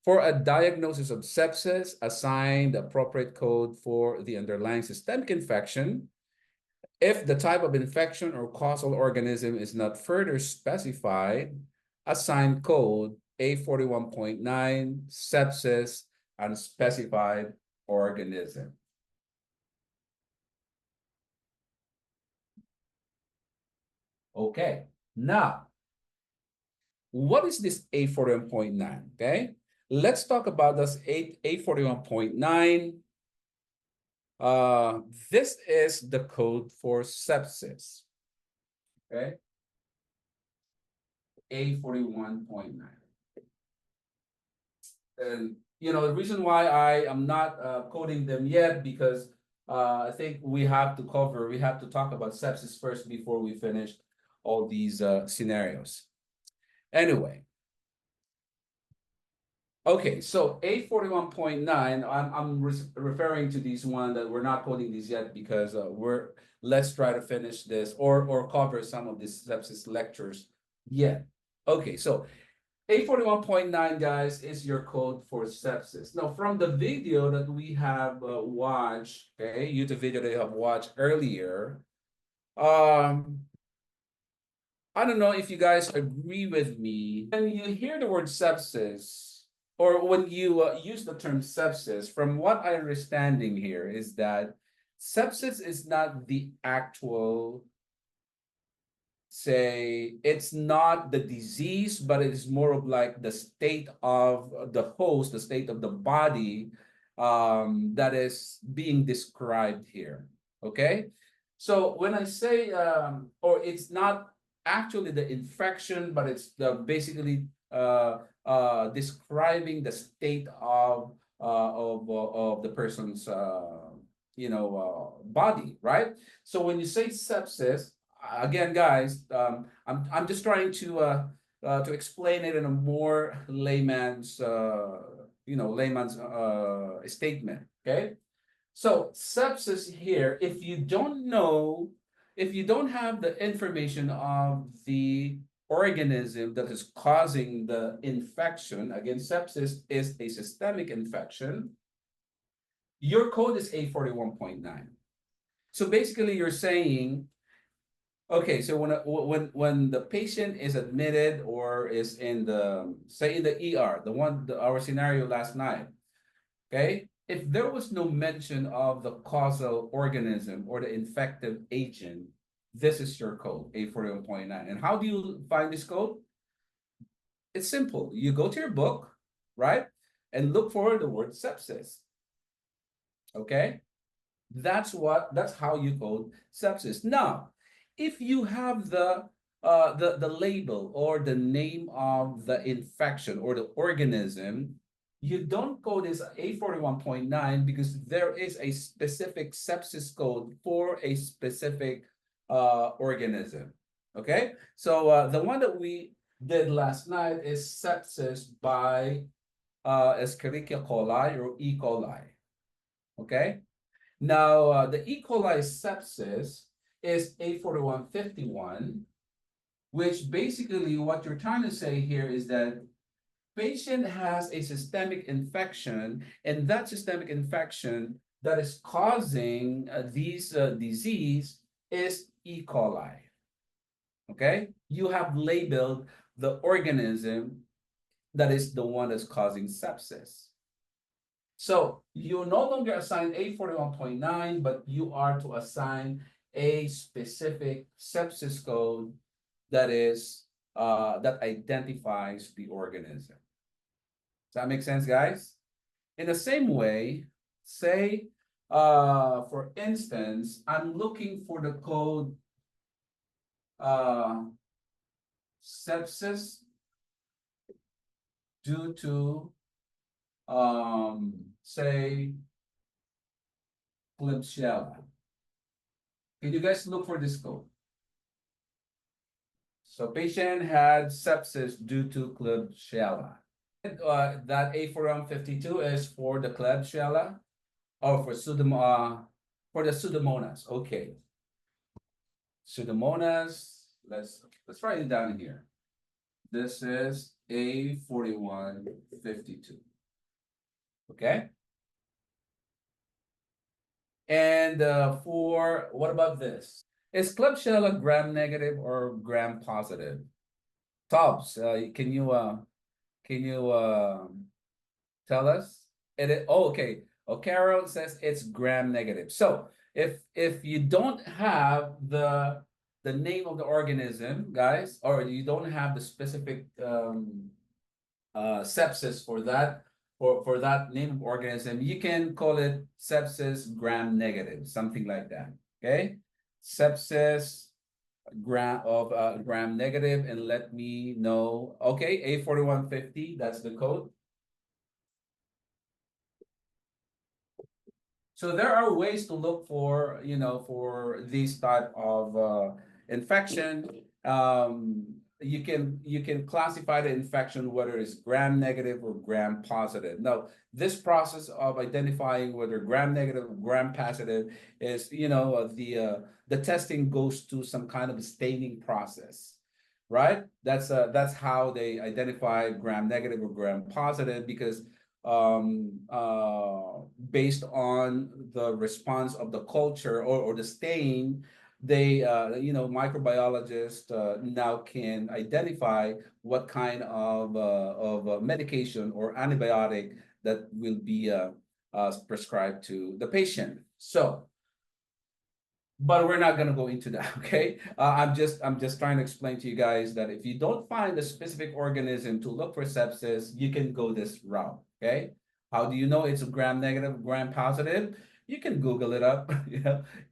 For a diagnosis of sepsis, assign the appropriate code for the underlying systemic infection. If the type of infection or causal organism is not further specified, assign code A41.9 sepsis unspecified organism. Okay, now, what is this A41.9? Okay, let's talk about this A41.9. This is the code for sepsis. Okay, A41.9. And the reason why I am not coding them yet, because I think we have to talk about sepsis first before we finish all these scenarios. Anyway, okay, so A41.9, I'm referring to these one that we're not coding these yet because let's try to finish this or cover some of these sepsis lectures yet. Okay, so A41.9, guys, is your code for sepsis. Now, from the video that we have watched, okay, YouTube video that you have watched earlier, I don't know if you guys agree with me. When you hear the word sepsis, or when you use the term sepsis, from what I'm understanding here is that sepsis is not the actual, say, it's not the disease, but it is more of like the state of the host, the state of the body that is being described here. Okay, so when I say, or it's not actually the infection, but it's basically describing the state of the person's body, right? So when you say sepsis, again, guys, I'm just trying to explain it in a more layman's statement. Okay, so sepsis here, if you don't have the information of the organism that is causing the infection, again, sepsis is a systemic infection, your code is A41.9. So basically you're saying, okay, so when the patient is admitted or is in the, say, in the ER, our scenario last night, okay, if there was no mention of the causal organism or the infective agent, this is your code, A41.9. And how do you find this code? It's simple. You go to your book, right, and look for the word sepsis. Okay, that's how you code sepsis. Now, if you have the label or the name of the infection or the organism, you don't code this A41.9 because there is a specific sepsis code for a specific organism. Okay, so the one that we did last night is sepsis by Escherichia coli or E. coli. Okay, now the E. coli sepsis is A4151, which basically what you're trying to say here is that patient has a systemic infection, and that systemic infection that is causing these disease is E. coli. Okay, you have labeled the organism that is the one that's causing sepsis. So you no longer assign A41.9, but you are to assign a specific sepsis code that identifies the organism. Does that make sense, guys? In the same way, say, for instance, I'm looking for the code sepsis due to, say, Klebsiella. Can you guys look for this code? So patient had sepsis due to Klebsiella. That A4152 is for the Klebsiella or for the Pseudomonas. Okay. Pseudomonas, let's write it down here. This is A4152. Okay. And for what about this? Is Klebsiella gram negative or gram positive? Tobbs, can you tell us? Oh, okay. Oh, Carol says it's gram negative. So if you don't have the name of the organism, guys, or you don't have the specific sepsis for that for that name of organism, you can call it sepsis gram negative, something like that. Okay, sepsis gram negative, and let me know. Okay, A4150, that's the code. So there are ways to look for, for these type of infection. You can classify the infection whether it's gram negative or gram positive. Now, this process of identifying whether gram negative or gram positive is, the testing goes to some kind of staining process, right? That's how they identify gram negative or gram positive, because um, uh, based on the response of the culture or the stain, they, microbiologists now can identify what kind of medication or antibiotic that will be prescribed to the patient. So, but we're not going to go into that. Okay, I'm just trying to explain to you guys that if you don't find a specific organism to look for sepsis, you can go this route. Okay, how do you know it's a gram negative, gram positive? You can Google it up.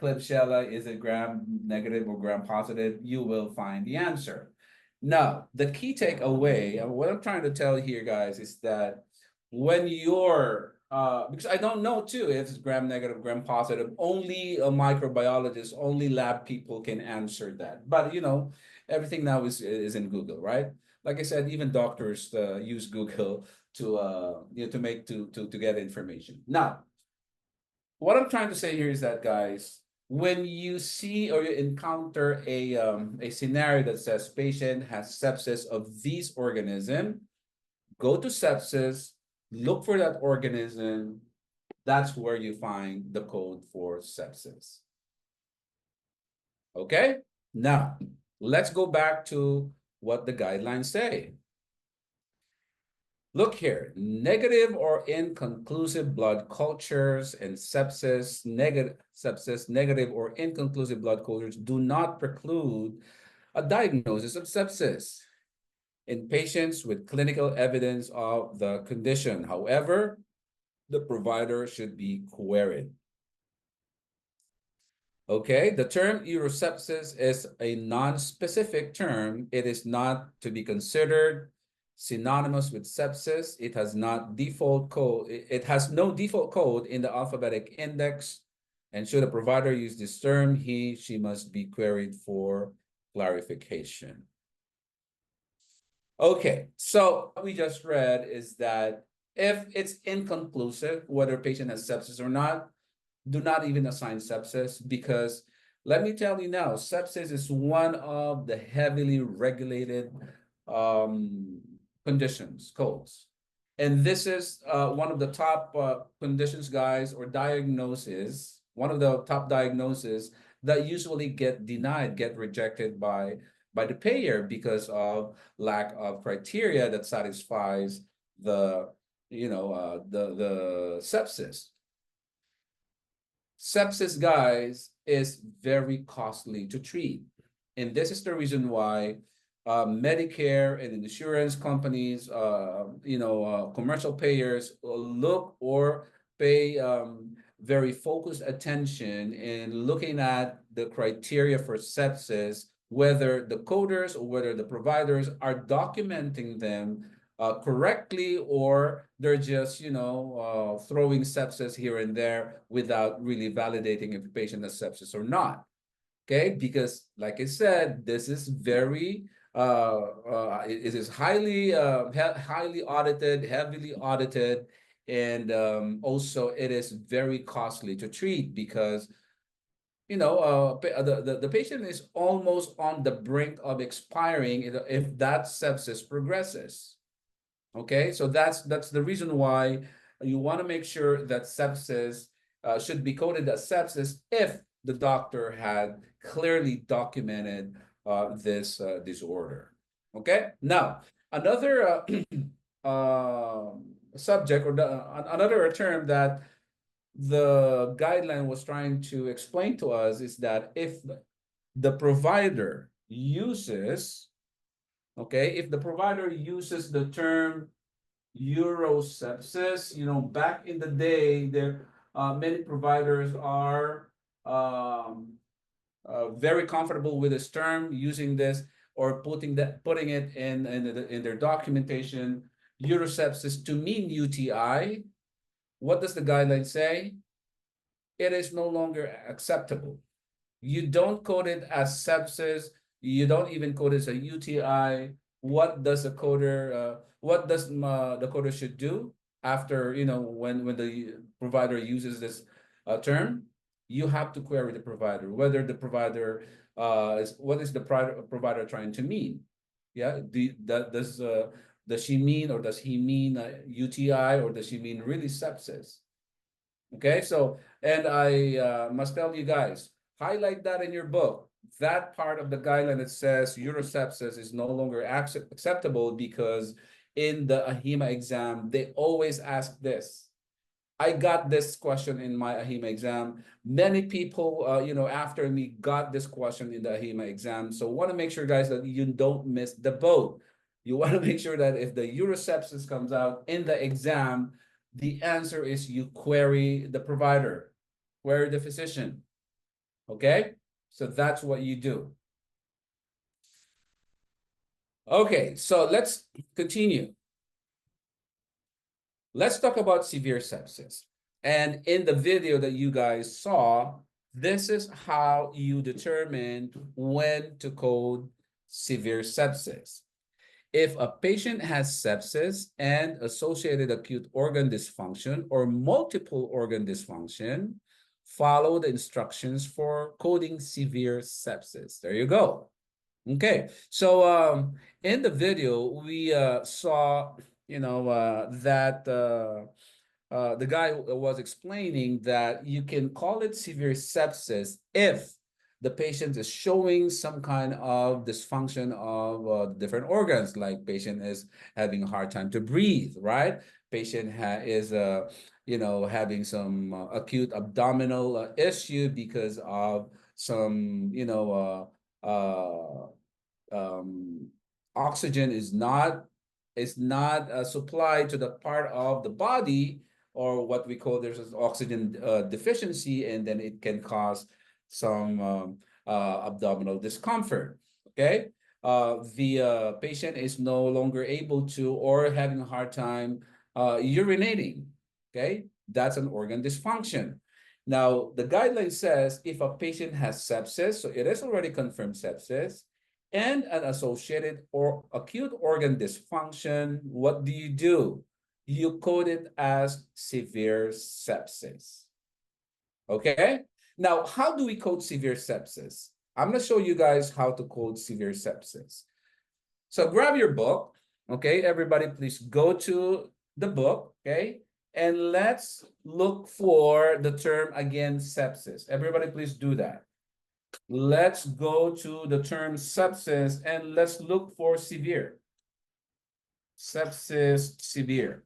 Klebsiella, is it gram negative or gram positive? You will find the answer. Now, the key takeaway, what I'm trying to tell here, guys, is that when you're because I don't know too if it's gram negative, gram positive. Only a microbiologist, only lab people can answer that. But everything now is in Google, right? Like I said, even doctors use Google to to make to get information. Now, what I'm trying to say here is that, guys, when you see or you encounter a scenario that says patient has sepsis of these organism, go to sepsis, look for that organism. That's where you find the code for sepsis. Okay? Now, let's go back to what the guidelines say. Look here, negative or inconclusive blood cultures and sepsis, negative or inconclusive blood cultures do not preclude a diagnosis of sepsis in patients with clinical evidence of the condition. However, the provider should be queried. Okay, the term urosepsis is a non-specific term. It is not to be considered synonymous with sepsis. It has not default code. It has no default code in the alphabetic index. And should a provider use this term, she must be queried for clarification. Okay, so what we just read is that if it's inconclusive, whether a patient has sepsis or not, do not even assign sepsis, because let me tell you now, sepsis is one of the heavily regulated conditions, codes. And this is one of the top conditions, guys, or diagnoses, one of the top diagnoses that usually get denied, get rejected by the payer because of lack of criteria that satisfies the the sepsis. Sepsis, guys, is very costly to treat. And this is the reason why Medicare and insurance companies, commercial payers look or pay very focused attention in looking at the criteria for sepsis, whether the coders or whether the providers are documenting them correctly, or they're just, throwing sepsis here and there without really validating if the patient has sepsis or not. Okay, because like I said, this is very, it is highly audited, heavily audited, and also it is very costly to treat because the patient is almost on the brink of expiring if that sepsis progresses. Okay, so that's the reason why you want to make sure that sepsis should be coded as sepsis if the doctor had clearly documented this disorder. Okay, now another subject or another term that the guideline was trying to explain to us is that if the provider uses, okay, if the provider uses the term urosepsis, you know, back in the day, there many providers are very comfortable with this term, using this or putting it in their documentation, urosepsis to mean UTI. What does the guideline say? It is no longer acceptable. You don't code it as sepsis. You don't even code it as a UTI. What does the coder? What does the coder should do after, you know, when the provider uses this term? You have to query the provider whether the provider is what is the provider trying to mean. Yeah, does she mean or does he mean UTI, or does she mean really sepsis? Okay, so, and I must tell you guys, highlight that in your book. That part of the guideline that says urosepsis is no longer acceptable, because in the AHIMA exam, they always ask this. I got this question in my AHIMA exam. Many people, you know, after me got this question in the AHIMA exam. So want to make sure, guys, that you don't miss the boat. You want to make sure that if the urosepsis comes out in the exam, the answer is you query the provider, query the physician. Okay, so that's what you do. Okay, so let's continue. Let's talk about severe sepsis. And in the video that you guys saw, this is how you determine when to code severe sepsis. If a patient has sepsis and associated acute organ dysfunction or multiple organ dysfunction, follow the instructions for coding severe sepsis. There you go. Okay, so in the video, we saw, you know, that the guy was explaining that you can call it severe sepsis if the patient is showing some kind of dysfunction of different organs, like patient is having a hard time to breathe, right? Patient is, you know, having some acute abdominal issue because of some, you know, oxygen is not supplied to the part of the body, or what we call there's an oxygen deficiency, and then it can cause some abdominal discomfort. Okay, the patient is no longer able to or having a hard time urinating. Okay, that's an organ dysfunction. Now, the guideline says if a patient has sepsis, so it is already confirmed sepsis, and an associated or acute organ dysfunction, what do? You code it as severe sepsis. Okay? Now, how do we code severe sepsis? I'm going to show you guys how to code severe sepsis. So grab your book, okay? Everybody, please go to the book, okay? And let's look for the term again, sepsis. Everybody, please do that. Let's go to the term sepsis and let's look for severe. Sepsis, severe.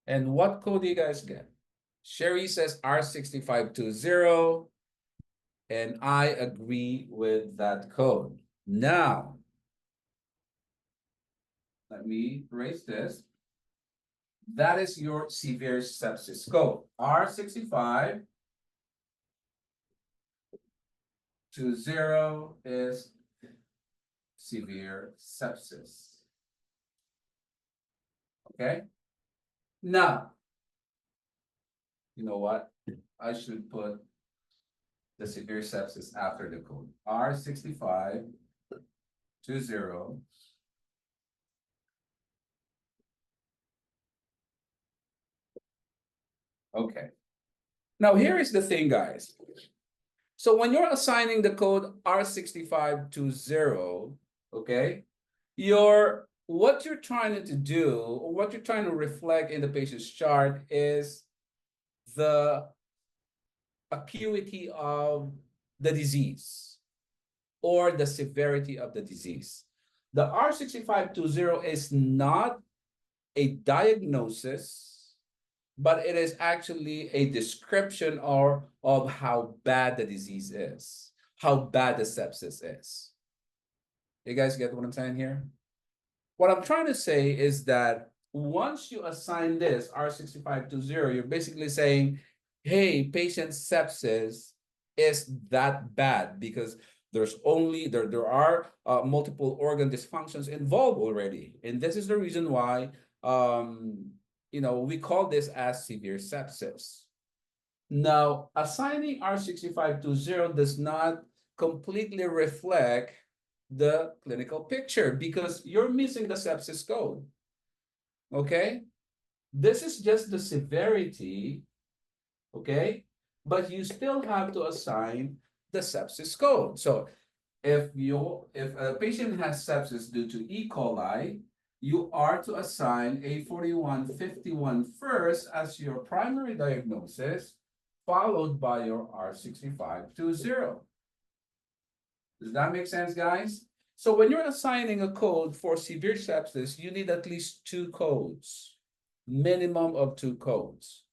And what code do you guys get? Sherry says R6520, and I agree with that code. Now, let me erase this. That is your severe sepsis code. R6520 is severe sepsis. Okay? Now, you know what? I should put the severe sepsis after the code. R6520. Okay. Now, here is the thing, guys. So when you're assigning the code R6520, okay, what you're trying to do, or what you're trying to reflect in the patient's chart is the acuity of the disease or the severity of the disease. The R6520 is not a diagnosis, but it is actually a description of how bad the disease is, how bad the sepsis is. You guys get what I'm saying here? What I'm trying to say is that once you assign this R6520, you're basically saying, hey, patient sepsis is that bad because there are multiple organ dysfunctions involved already. And this is the reason why we call this as severe sepsis. Now, assigning R6520 does not completely reflect the clinical picture because you're missing the sepsis code. Okay? This is just the severity, okay? But you still have to assign the sepsis code. So if a patient has sepsis due to E. coli, you are to assign A4151 first as your primary diagnosis, followed by your R6520. Does that make sense, guys? So when you're assigning a code for severe sepsis, you need at least 2 codes, minimum of 2 codes.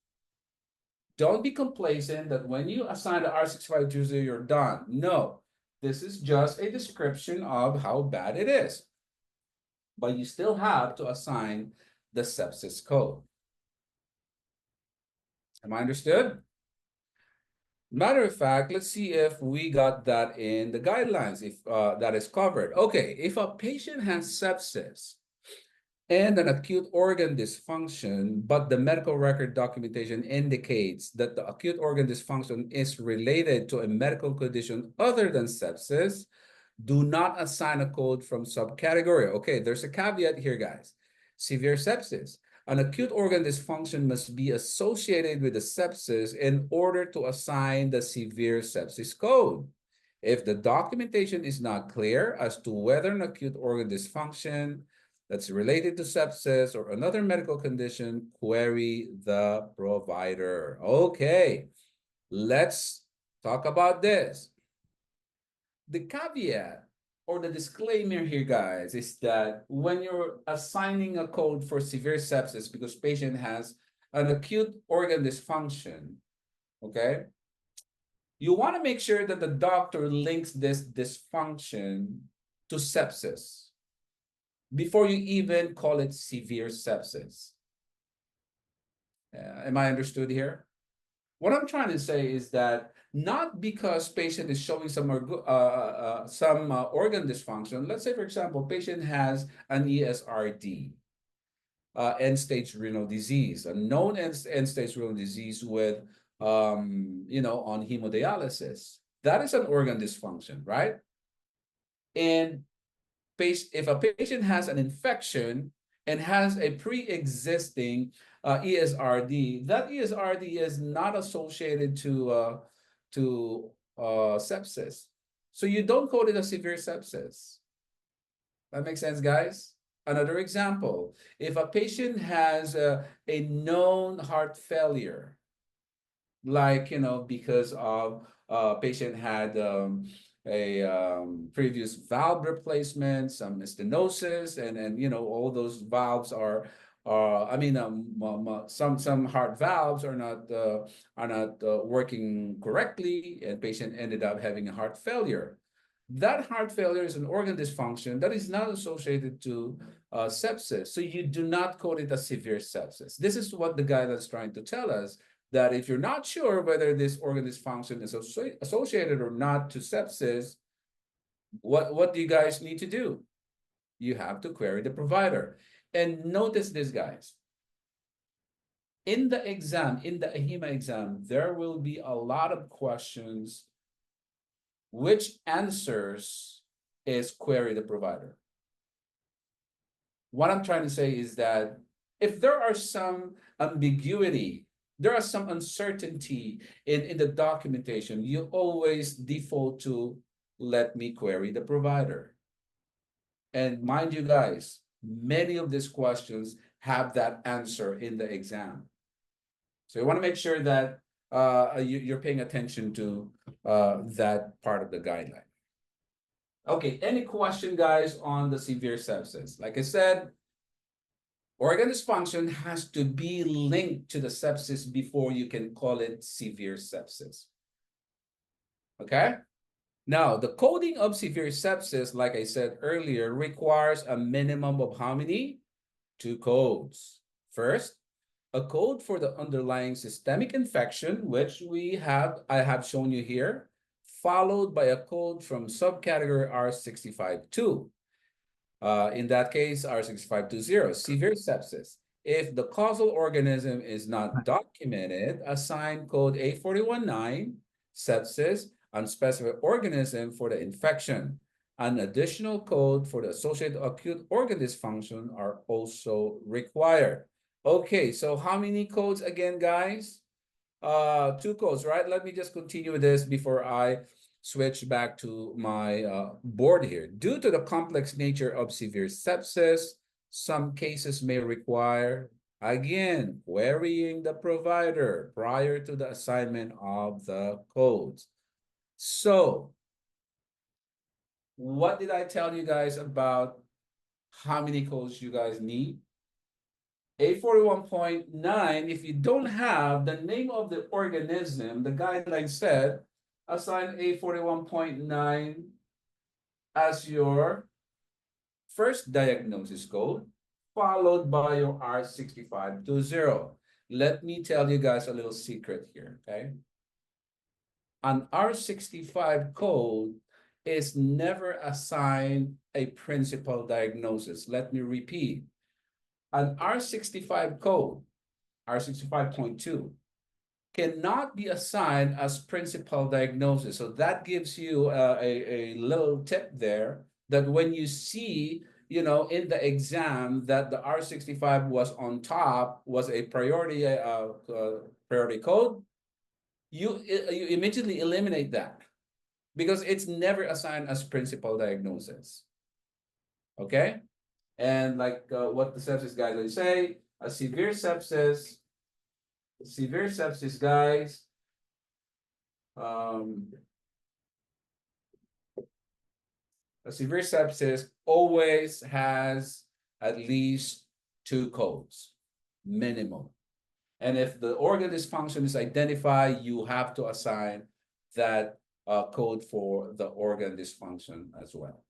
Don't be complacent that when you assign the R6520, you're done. No, this is just a description of how bad it is. But you still have to assign the sepsis code. Am I understood? Matter of fact, let's see if we got that in the guidelines, if that is covered. Okay, if a patient has sepsis and an acute organ dysfunction, but the medical record documentation indicates that the acute organ dysfunction is related to a medical condition other than sepsis, do not assign a code from subcategory. Okay, there's a caveat here, guys. Severe sepsis. An acute organ dysfunction must be associated with the sepsis in order to assign the severe sepsis code. If the documentation is not clear as to whether an acute organ dysfunction that's related to sepsis or another medical condition, query the provider. Okay, let's talk about this. The caveat or the disclaimer here, guys, is that when you're assigning a code for severe sepsis because patient has an acute organ dysfunction, okay, you want to make sure that the doctor links this dysfunction to sepsis before you even call it severe sepsis. Am I understood here? What I'm trying to say is that not because patient is showing some organ dysfunction. Let's say, for example, patient has an ESRD, end-stage renal disease, a known end-stage renal disease with, on hemodialysis. That is an organ dysfunction, right? And if a patient has an infection and has a pre-existing ESRD, that ESRD is not associated to sepsis. So you don't call it a severe sepsis. That makes sense, guys? Another example, if a patient has a known heart failure, like, because of patient had a previous valve replacement, some stenosis, and all those valves are some heart valves are not working correctly, and patient ended up having a heart failure. That heart failure is an organ dysfunction that is not associated to sepsis. So you do not code it as severe sepsis. This is what the guideline is trying to tell us, that if you're not sure whether this organ dysfunction is associated or not to sepsis, what do you guys need to do? You have to query the provider. And notice this, guys. In the exam, in the AHIMA exam, there will be a lot of questions which answers is query the provider. What I'm trying to say is that if there are some ambiguity, there are some uncertainty in the documentation, you always default to let me query the provider. And mind you guys, many of these questions have that answer in the exam. So you want to make sure that you're paying attention to that part of the guideline. Okay, any question, guys, on the severe sepsis? Like I said, organ dysfunction has to be linked to the sepsis before you can call it severe sepsis. Okay? Now, the coding of severe sepsis, like I said earlier, requires a minimum of how many? 2 codes. First, a code for the underlying systemic infection, which I have shown you here, followed by a code from subcategory R65-2. In that case, R6520, severe sepsis. If the causal organism is not documented, assign code A419, sepsis, unspecified organism for the infection. An additional code for the associated acute organ dysfunction are also required. Okay, so how many codes again, guys? 2 codes, right? Let me just continue with this before I switch back to my board here. Due to the complex nature of severe sepsis, some cases may require, again, querying the provider prior to the assignment of the codes. So, what did I tell you guys about how many codes you guys need? A41.9, if you don't have the name of the organism, the guideline said, assign A41.9 as your first diagnosis code, followed by your R6520. Let me tell you guys a little secret here, okay? An R65 code is never assigned a principal diagnosis. Let me repeat. An R65 code, R65.2, cannot be assigned as principal diagnosis. So that gives you a little tip there that when you see, in the exam that the R65 was on top, was a priority code, you immediately eliminate that because it's never assigned as principal diagnosis. Okay? And like what the sepsis guidelines say, a severe sepsis, guys, a severe sepsis always has at least 2 codes, minimum. And if the organ dysfunction is identified, you have to assign that code for the organ dysfunction as well.